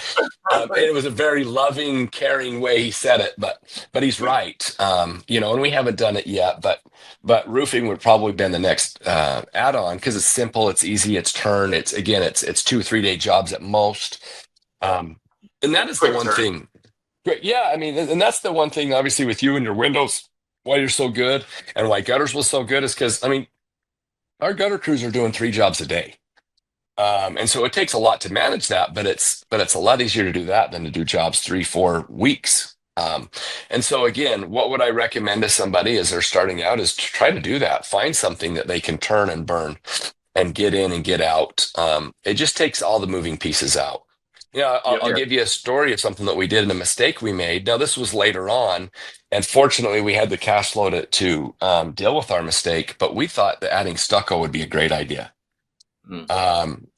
[SPEAKER 1] it was a very loving, caring way he said it. But he's right. And we haven't done it yet, but roofing would probably been the next add-on because it's simple, it's easy, it's turn. It's 2-3 day jobs at most. And that is the one thing. Great. Yeah, I mean, and that's the one thing, obviously, with you and your windows, why you're so good and why gutters was so good is because, our gutter crews are doing 3 jobs a day. And so it takes a lot to manage that, but it's a lot easier to do that than to do jobs 3-4 weeks. And so again, what would I recommend to somebody as they're starting out is to try to do that. Find something that they can turn and burn and get in and get out. It just takes all the moving pieces out. I'll give you a story of something that we did and a mistake we made. Now, this was later on, and fortunately, we had the cash flow to deal with our mistake, but we thought that adding stucco would be a great idea.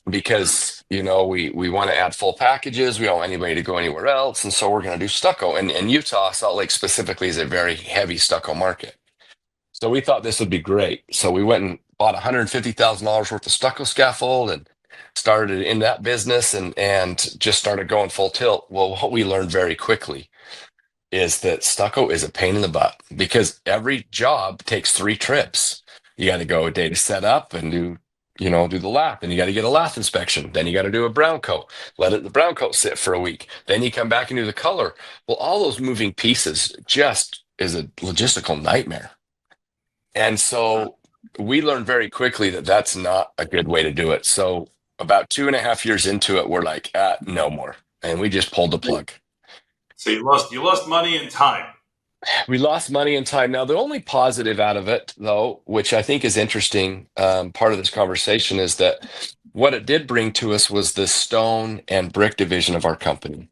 [SPEAKER 1] Because, we want to add full packages. We don't want anybody to go anywhere else. And so we're going to do stucco. And Utah, Salt Lake specifically, is a very heavy stucco market. So we thought this would be great. So we went and bought $150,000 worth of stucco scaffold and started in that business and just started going full tilt. Well, what we learned very quickly is that stucco is a pain in the butt because every job takes 3 trips. You got to go a day to set up and do the lath, and you got to get a lath inspection. Then you got to do a brown coat, the brown coat sit for a week. Then you come back and do the color. Well, all those moving pieces just is a logistical nightmare. And so we learned very quickly that that's not a good way to do it. So about 2.5 years into it, we're like, no more. And we just pulled the plug.
[SPEAKER 3] So you lost money and time.
[SPEAKER 1] We lost money and time. Now, the only positive out of it, though, which I think is interesting, part of this conversation, is that what it did bring to us was the stone and brick division of our company,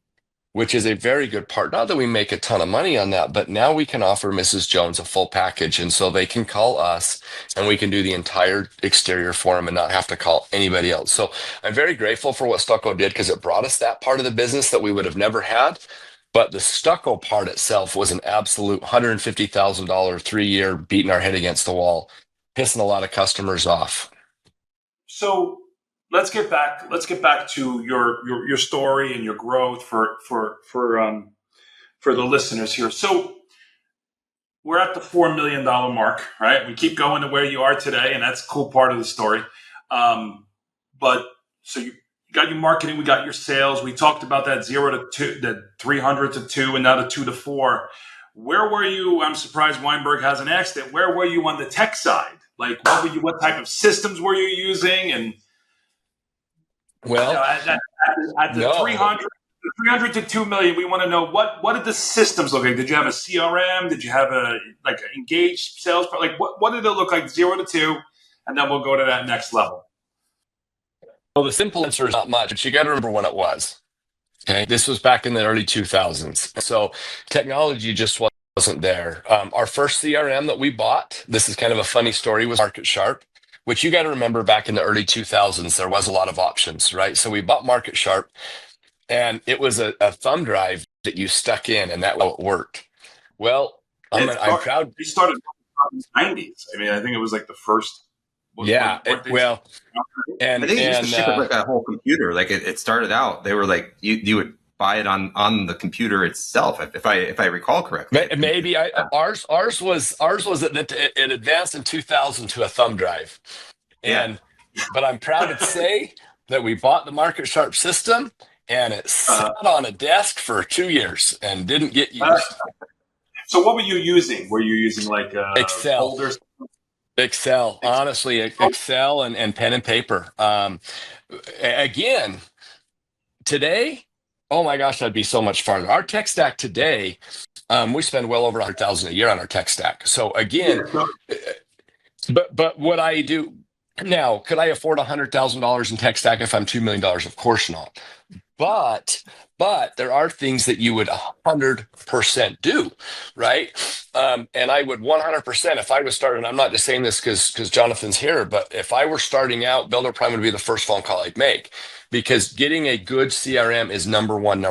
[SPEAKER 1] which is a very good part. Not that we make a ton of money on that, but now we can offer Mrs. Jones a full package. And so they can call us and we can do the entire exterior for them and not have to call anybody else. So I'm very grateful for what stucco did because it brought us that part of the business that we would have never had. But the stucco part itself was an absolute $150,000 3-year beating our head against the wall, pissing a lot of customers off.
[SPEAKER 3] So let's get back to your story and your growth for the listeners here. So we're at the $4 million mark, right? We keep going to where you are today, and that's a cool part of the story. But so you got your marketing, we got your sales. We talked about that 0 to 2, that 300 to 2, and now the 2 to 4. Where were you? I'm surprised Weinberg hasn't asked it. Where were you on the tech side? Like, what type of systems were you using? And at the 300 to 2 million, we want to know what did the systems look like? Did you have a CRM? Did you have an engaged sales? Like, what did it look like 0 to 2? And then we'll go to that next level.
[SPEAKER 1] Well, the simple answer is not much, but you got to remember when it was. Okay, this was back in the early 2000s. So technology just wasn't there. Our first CRM that we bought, this is kind of a funny story, was Market Sharp, which you got to remember back in the early 2000s, there was a lot of options, right? So we bought Market Sharp, and it was a thumb drive that you stuck in, and that worked. Well, I'm proud.
[SPEAKER 3] We started in the 90s. I mean, I think it was like the first.
[SPEAKER 1] And
[SPEAKER 2] I think it used to ship it like a whole computer. Like it started out, they were like you would buy it on the computer itself, if I recall correctly.
[SPEAKER 1] Maybe ours was that it advanced in 2000 to a thumb drive, but I'm proud to say that we bought the Market Sharp system and it sat on a desk for 2 years and didn't get used.
[SPEAKER 3] So what were you using? Were you using like
[SPEAKER 1] Excel?
[SPEAKER 3] Folders?
[SPEAKER 1] Excel, honestly, Excel and pen and paper. Again, today, oh my gosh, that'd be so much farther. Our tech stack today, we spend well over $100,000 a year on our tech stack. So again, but what I do now, could I afford $100,000 in tech stack if I'm $2 million? Of course not. But there are things that you would 100% do, right? And I would 100%, if I was starting, I'm not just saying this because Jonathan's here, but if I were starting out, Builder Prime would be the first phone call I'd make, because getting a good CRM is number one.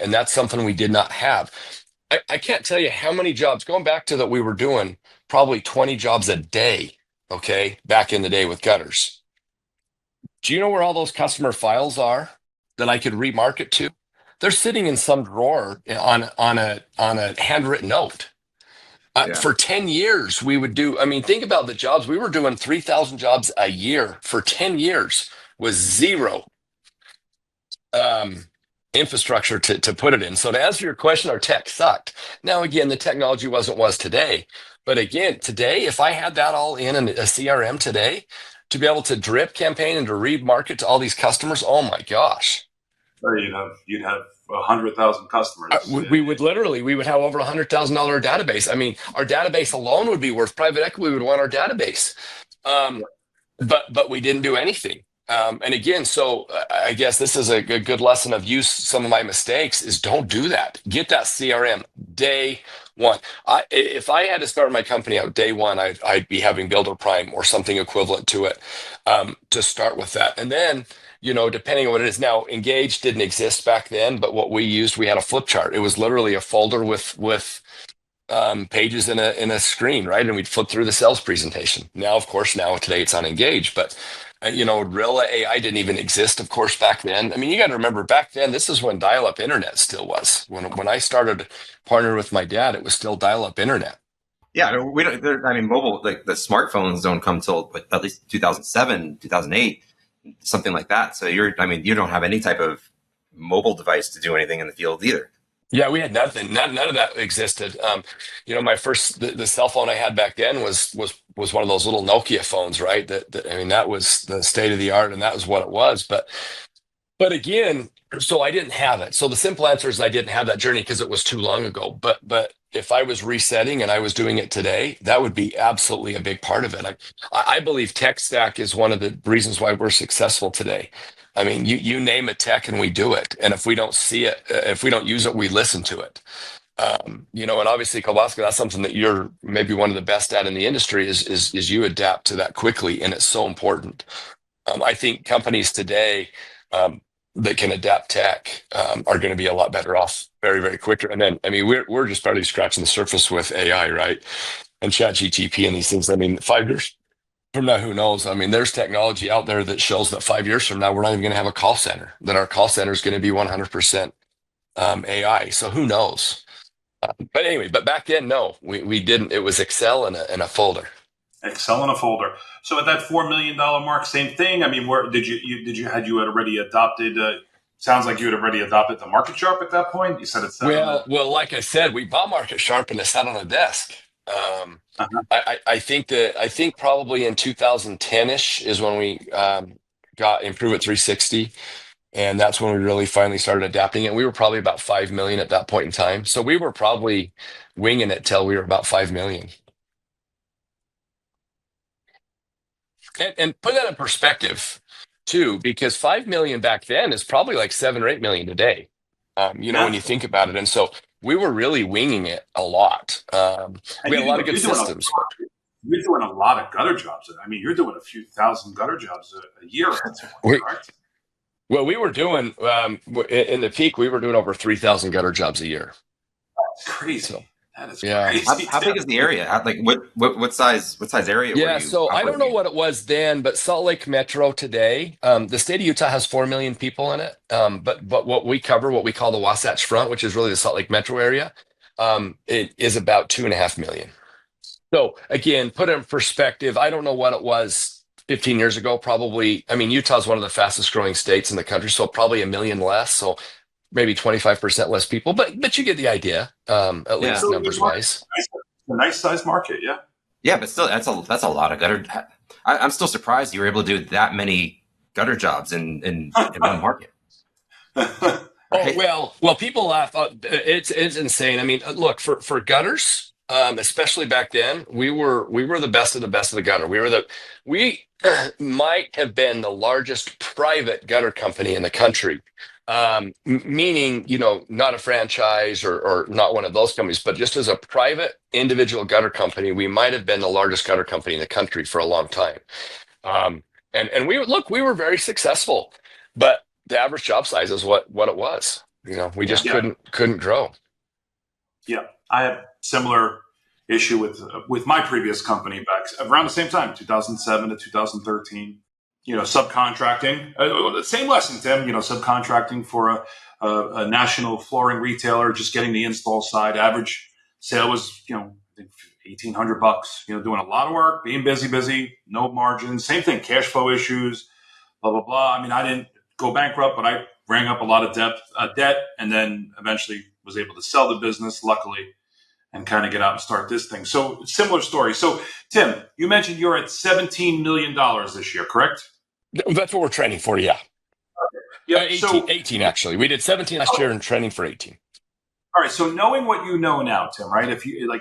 [SPEAKER 1] And that's something we did not have. I can't tell you how many jobs, going back to that we were doing probably 20 jobs a day, okay, back in the day with gutters. Do you know where all those customer files are that I could remarket to? They're sitting in some drawer on a handwritten note. For 10 years, we would do, I mean, think about the jobs. We were doing 3,000 jobs a year for 10 years with zero infrastructure to put it in. So to answer your question, our tech sucked. Now, again, the technology wasn't what it was today. But again, today, if I had that all in a CRM today, to be able to drip campaign and to remarket to all these customers, oh my gosh.
[SPEAKER 3] You'd have 100,000 customers.
[SPEAKER 1] We would have over $100,000 database. I mean, our database alone would be worth, private equity would want our database. But we didn't do anything. And again, so I guess this is a good lesson of use. Some of my mistakes is don't do that. Get that CRM day one. If I had to start my company out day one, I'd be having Builder Prime or something equivalent to it, to start with that. And then, depending on what it is now, Engage didn't exist back then, but what we used, we had a flip chart. It was literally a folder with pages in a screen, right? And we'd flip through the sales presentation. Now, of course, today it's on Engage, but Rilla AI didn't even exist, of course, back then. I mean, you got to remember back then, this is when dial-up internet still was. When I started partnering with my dad, it was still dial-up internet.
[SPEAKER 2] Yeah, we don't. I mean, mobile, like the smartphones don't come till at least 2007, 2008, something like that. So you don't have any type of mobile device to do anything in the field either.
[SPEAKER 1] Yeah, we had nothing. None of that existed. My first the cell phone I had back then was one of those little Nokia phones, right? That was the state of the art, and that was what it was. But again, so I didn't have it. So the simple answer is I didn't have that journey because it was too long ago. But if I was resetting and I was doing it today, that would be absolutely a big part of it. I believe tech stack is one of the reasons why we're successful today. I mean, you name a tech and we do it. And if we don't see it, if we don't use it, we listen to it. And obviously, Kowalski, that's something that you're maybe one of the best at in the industry is you adapt to that quickly, and it's so important. I think companies today that can adapt tech are going to be a lot better off very, very quicker. And then, I mean, we're just barely scratching the surface with AI, right? And ChatGPT and these things. I mean, 5 years from now, who knows? I mean, there's technology out there that shows that 5 years from now, we're not even going to have a call center, that our call center is going to be 100% AI. So who knows? But anyway, but back then, no, we didn't. It was Excel and a folder.
[SPEAKER 3] Excel in a folder. So at that $4 million mark, same thing. I mean, where had you already adopted? Sounds like you had already adopted the Market Sharp at that point. You said it's
[SPEAKER 1] well, like I said, we bought Market Sharp and it sat on a desk. I think probably in 2010ish is when we got Improve It 360. And that's when we really finally started adapting it. We were probably about 5 million at that point in time. So we were probably winging it till we were about 5 million. And put that in perspective too, because 5 million back then is probably like 7 or 8 million today. When you think about it. And so we were really winging it a lot. We had a lot of good systems.
[SPEAKER 3] You're doing a lot of gutter jobs. I mean, you're doing a few thousand gutter jobs a year. Correct?
[SPEAKER 1] Well, we were doing in the peak. We were doing over 3,000 gutter jobs a year.
[SPEAKER 3] That's crazy. So, that is crazy.
[SPEAKER 2] How big is the area? What size area?
[SPEAKER 1] Yeah,
[SPEAKER 2] were you
[SPEAKER 1] so I don't know what it was then, but Salt Lake Metro today, the state of Utah has 4 million people in it. But what we cover, what we call the Wasatch Front, which is really the Salt Lake Metro area, it is about 2.5 million. So again, put it in perspective. I don't know what it was 15 years ago, probably. I mean, Utah is one of the fastest growing states in the country, so probably 1 million less. So maybe 25% less people, but you get the idea, at least numbers wise.
[SPEAKER 3] A nice size market, yeah.
[SPEAKER 2] Yeah, but still, that's a lot of gutter. I'm still surprised you were able to do that many gutter jobs in one market.
[SPEAKER 1] Right? Well, people laugh. It's insane. I mean, look, for gutters, especially back then, we were the best of the gutter. We might have been the largest private gutter company in the country. Meaning, not a franchise or not one of those companies, but just as a private individual gutter company, we might have been the largest gutter company in the country for a long time. And we were very successful, but the average job size is what it was. We just couldn't grow. Yeah,
[SPEAKER 3] I had similar issue with my previous company back around the same time, 2007 to 2013. Subcontracting, same lesson, Tim, subcontracting for a national flooring retailer, just getting the install side. Average sale was, I think $1,800, doing a lot of work, being busy, no margins. Same thing, cash flow issues, blah, blah, blah. I mean, I didn't go bankrupt, but I rang up a lot of debt and then eventually was able to sell the business, luckily, and kind of get out and start this thing. So similar story. So Tim, you mentioned you're at $17 million this year, correct?
[SPEAKER 1] That's what we're training for, yeah.
[SPEAKER 3] Okay.
[SPEAKER 1] 18 actually. We did 17 last year and training for 18.
[SPEAKER 3] All right. So knowing what you know now, Tim, right? If you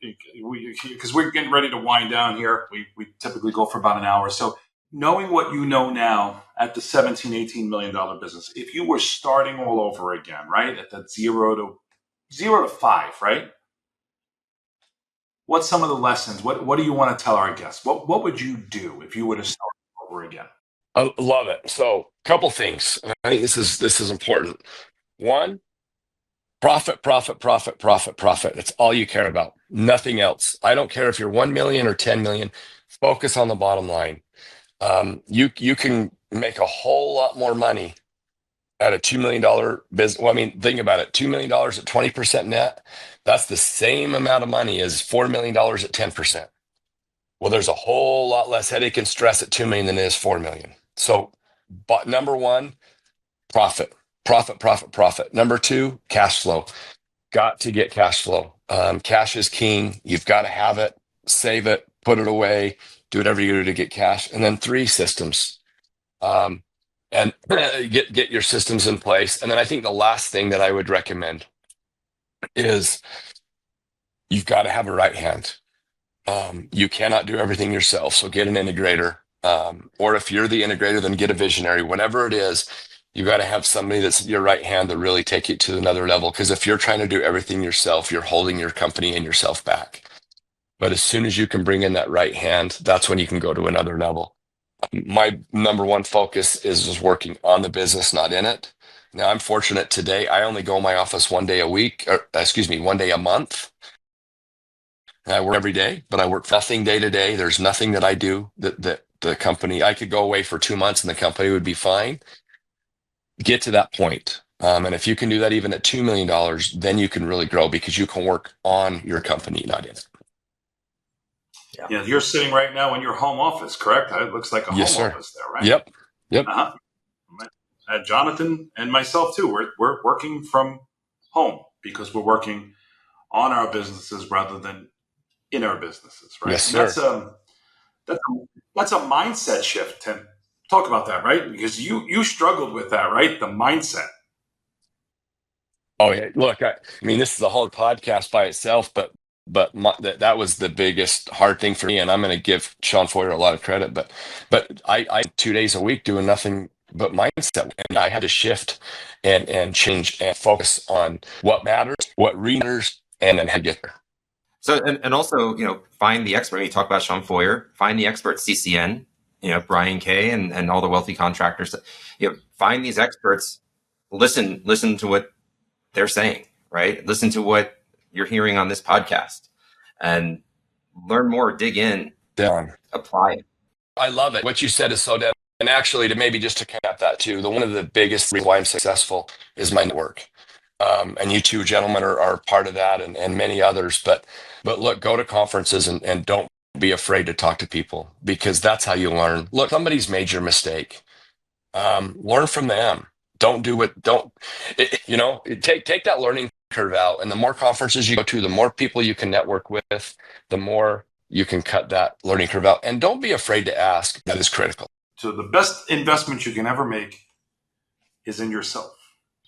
[SPEAKER 3] because we're getting ready to wind down here, we typically go for about an hour. So knowing what you know now at the $17-18 million business, if you were starting all over again, right, at that zero to five, right? What's some of the lessons? What do you want to tell our guests? What would you do if you were to start over again?
[SPEAKER 1] I love it. So, couple things. I think this is important. One, profit, profit, profit, profit, profit. That's all you care about. Nothing else. I don't care if you're 1 million or 10 million. Focus on the bottom line. You can make a whole lot more money at a $2 million business. Well, I mean, think about it. $2 million at 20% net. That's the same amount of money as $4 million at 10%. Well, there's a whole lot less headache and stress at 2 million than it is 4 million. So, but number one, profit, profit, profit, profit. Number two, cash flow. Got to get cash flow. Cash is king. You've got to have it, save it, put it away, do whatever you do to get cash. And then three, systems. And get your systems in place. And then I think the last thing that I would recommend is you've got to have a right hand. You cannot do everything yourself. So get an integrator. Or if you're the integrator, then get a visionary. Whatever it is, you got to have somebody that's your right hand to really take you to another level. Because if you're trying to do everything yourself, you're holding your company and yourself back. But as soon as you can bring in that right hand, that's when you can go to another level. My number one focus is just working on the business, not in it. Now, I'm fortunate today. I only go in my office 1 day a week, or 1 day a month. I work every day, but I work nothing day to day. There's nothing that I do that the company, I could go away for 2 months and the company would be fine. Get to that point. And if you can do that even at $2 million, then you can really grow because you can work on your company, not in it.
[SPEAKER 3] Yeah, you're sitting right now in your home office, correct? It looks like a
[SPEAKER 1] Yes,
[SPEAKER 3] home
[SPEAKER 1] sir.
[SPEAKER 3] office there, right?
[SPEAKER 1] Yep.
[SPEAKER 3] Uh-huh. Jonathan and myself too. We're working from home because we're working on our businesses rather than in our businesses, right?
[SPEAKER 1] Yes,
[SPEAKER 3] and
[SPEAKER 1] sir.
[SPEAKER 3] that's a mindset shift, Tim. Talk about that, right? Because you struggled with that, right? The mindset.
[SPEAKER 1] Oh yeah. Look, I mean, this is a whole podcast by itself, but that was the biggest hard thing for me, and I'm going to give Sean Foyer a lot of credit. But I 2 days a week doing nothing but mindset, and I had to shift and change and focus on what matters, what really matters, and then how to get there.
[SPEAKER 2] So, and also, find the expert. You talk about Sean Foyer, find the expert, CCN, Brian Kay, and all the wealthy contractors. Find these experts, listen to what they're saying, right? Listen to what you're hearing on this podcast and learn more, dig in, apply it.
[SPEAKER 1] I love it. What you said is so dead. And actually, to cap that too, one of the biggest reasons why I'm successful is my network. And you two gentlemen are part of that, and many others. But look, go to conferences and don't be afraid to talk to people, because that's how you learn. Look, somebody's made your mistake. Learn from them. Take that learning curve out. And the more conferences you go to, the more people you can network with, the more you can cut that learning curve out. And don't be afraid to ask. That is critical.
[SPEAKER 3] So the best investment you can ever make is in yourself.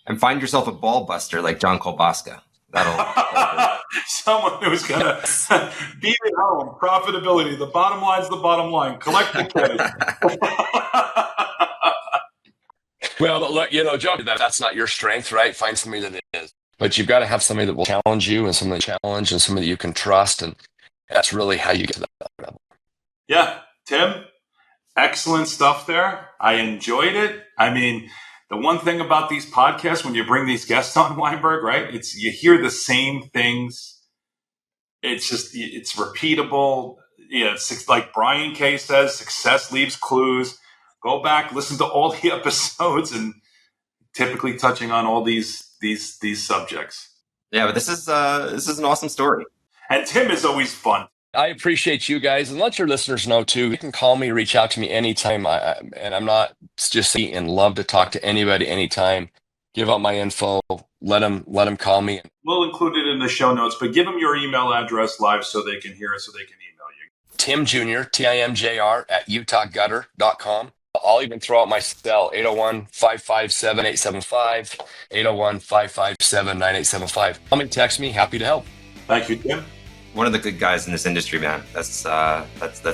[SPEAKER 2] And find yourself a ball buster like John Kolbaska. That'll
[SPEAKER 3] someone who's gonna beat it home. Profitability. The bottom line's the bottom line. Collect the cash.
[SPEAKER 1] Well, look, Joe, that's not your strength, right? Find somebody that is. But you've got to have somebody that will challenge you, and somebody challenge, and somebody that you can trust, and that's really how you get to that level.
[SPEAKER 3] Yeah, Tim, excellent stuff there. I enjoyed it. I mean, the one thing about these podcasts, when you bring these guests on, Weinberg, right? You hear the same things. It's repeatable. It's like Brian Kay says, success leaves clues. Go back, listen to all the episodes, and typically touching on all these subjects.
[SPEAKER 2] Yeah, but this is an awesome story.
[SPEAKER 3] And Tim is always fun.
[SPEAKER 1] I appreciate you guys, and let your listeners know too. You can call me, reach out to me anytime. And I'm not just and love to talk to anybody anytime. Give out my info. Let them call me.
[SPEAKER 3] We'll include it in the show notes, but give them your email address live so they can hear it, so they can email you.
[SPEAKER 1] Tim Jr., TIMJR at utahgutter.com. I'll even throw out my cell, 801-557-875, 801-557-9875. Come and text me. Happy to help.
[SPEAKER 3] Thank you, Tim.
[SPEAKER 2] One of the good guys in this industry, man. That's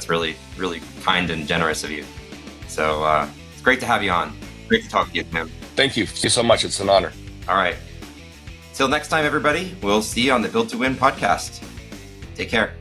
[SPEAKER 2] really, really kind and generous of you. So it's great to have you on. Great to talk to you, Tim.
[SPEAKER 1] Thank you. Thank you so much. It's an honor.
[SPEAKER 2] All right. Till next time, everybody, we'll see you on the Build to Win podcast. Take care.